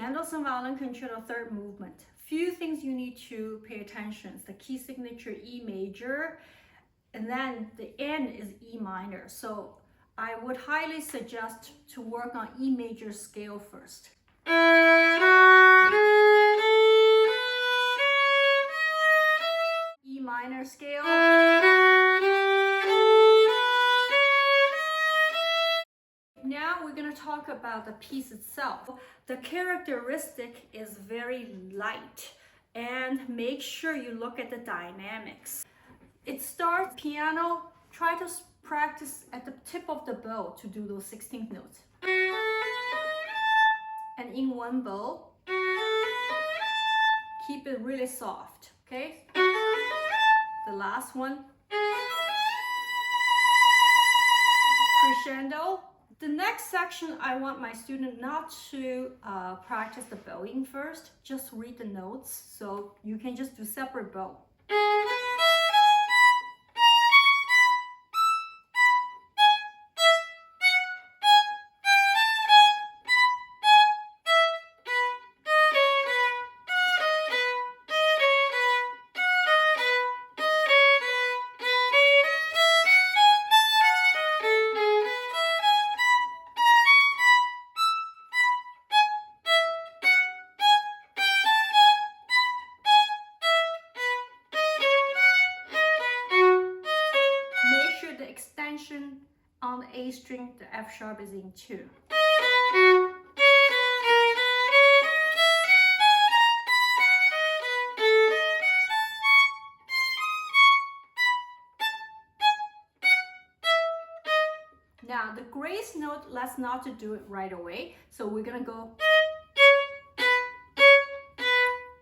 Mendelssohn Violin Concerto third movement. Few things you need to pay attention. The key signature E major, and then the end is E minor. So I would highly suggest to work on E major scale first. E minor scale. Now we're going to talk about the piece itself. The characteristic is very light, and make sure you look at the dynamics. It starts piano, try to practice at the tip of the bow to do those 16th notes. And in one bow, keep it really soft, okay? The last one, crescendo. The next section, I want my student not to practice the bowing first, just read the notes, so you can just do separate bow. On the A string, the F sharp is in 2. Now the grace note, let's not to do it right away. So we're gonna go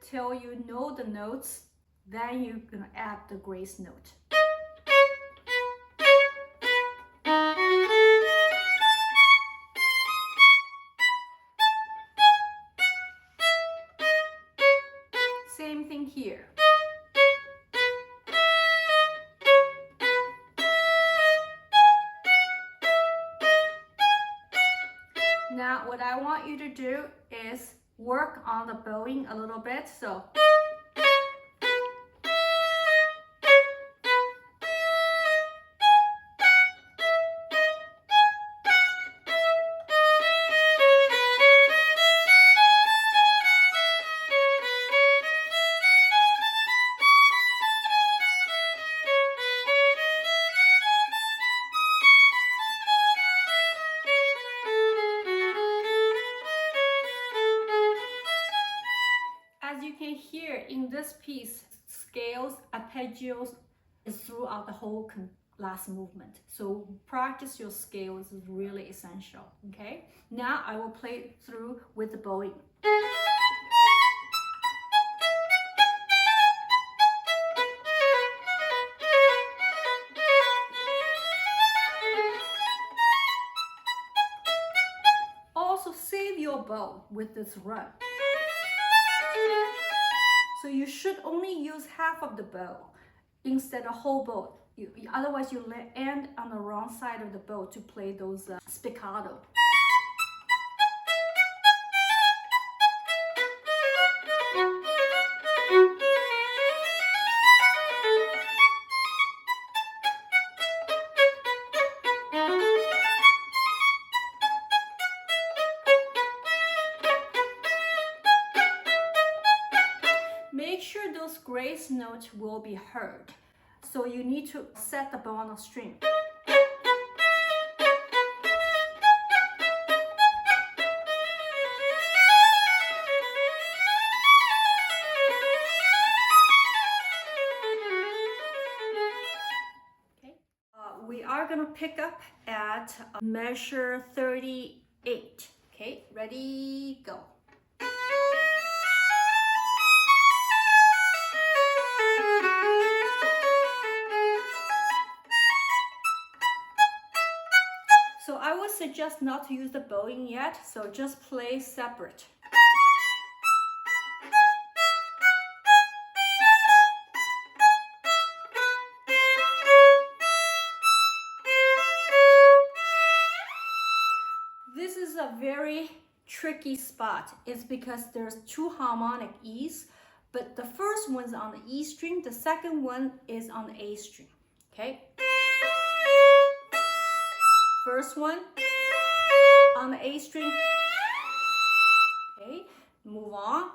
till you know the notes, then you're gonna add the grace note. Same thing here. Now what I want you to do is work on the bowing a little bit. So here in this piece, scales, arpeggios is throughout the whole last movement. So practice your scales is really essential, okay? Now I will play through with the bowing. Also save your bow with this run. So you should only use half of the bow instead of whole bow. Otherwise you'll end on the wrong side of the bow to play those spiccato. Make sure those grace notes will be heard. So you need to set the bow on the string. Okay. We are going to pick up at measure 38. Okay, ready, go. So I would suggest not to use the bowing yet, so just play separate. This is a very tricky spot is because there's two harmonic E's, but the first one's on the E string, the second one is on the A string, okay? First one on the A string, okay, move on.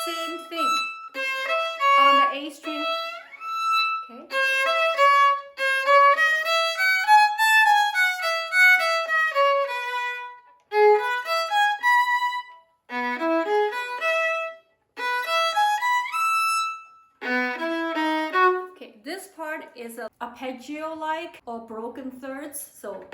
Same thing on the A string, okay? Okay, this part is a arpeggio-like or broken thirds, so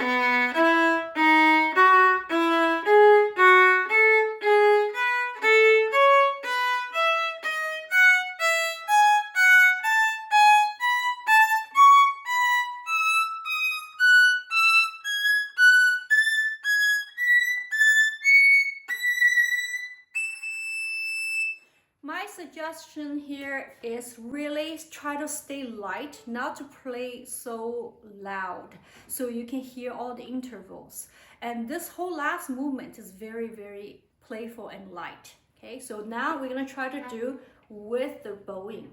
my suggestion here is really try to stay light, not to play so loud, so you can hear all the intervals. And this whole last movement is very, very playful and light. Okay, so now we're gonna try to do with the bowing.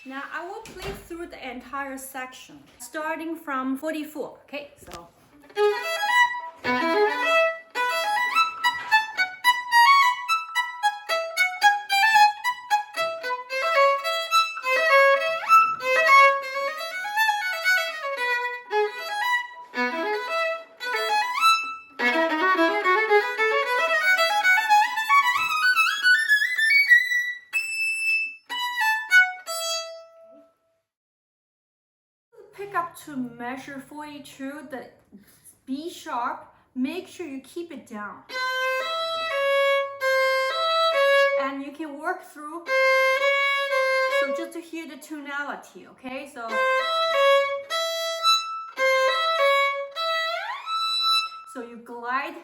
Now I will play through the entire section, starting from 44, okay? So. Pick up to measure 42, the B sharp, make sure you keep it down. And you can work through, so just to hear the tonality, okay? So you glide.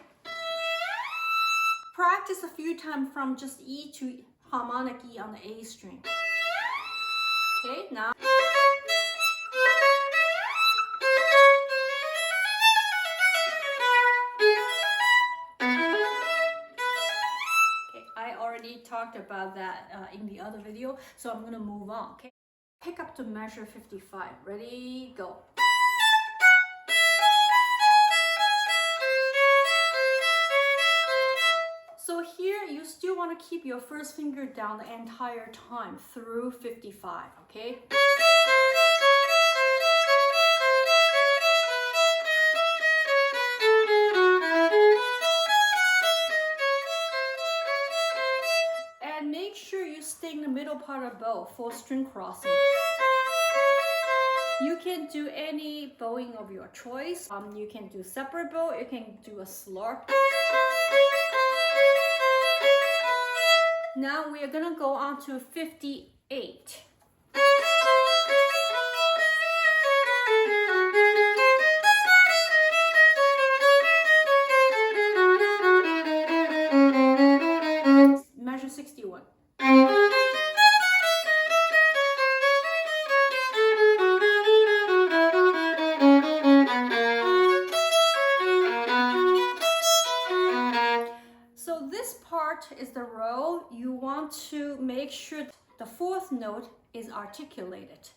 Practice a few times from just E to harmonic E on the A string. Okay, now. Talked about that in the other video, so I'm gonna move on. Okay, pick up to measure 55. Ready, go. So here you still want to keep your first finger down the entire time through 55. Okay. Make sure you stay in the middle part of bow for string crossing. You can do any bowing of your choice. You can do separate bow, you can do a slurp. Now we are gonna go on to 58. Measure 61. So this part is the row. You want to make sure the fourth note is articulated.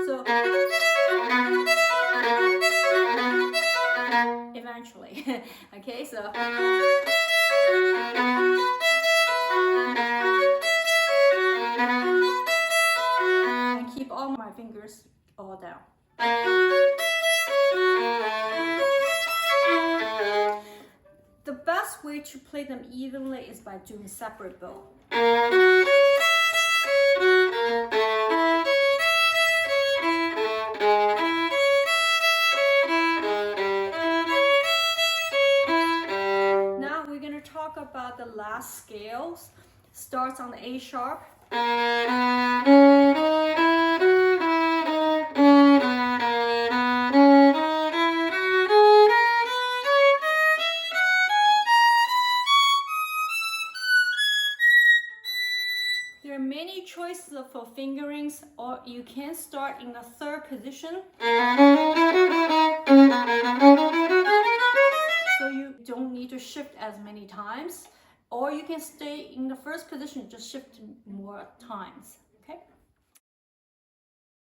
So eventually, okay, so I keep all my fingers all down. way to play them evenly is by doing separate bow. Now we're going to talk about the last scales. Starts on the A sharp. There are many choices for fingerings, or you can start in the third position. So you don't need to shift as many times. Or you can stay in the first position, just shift more times.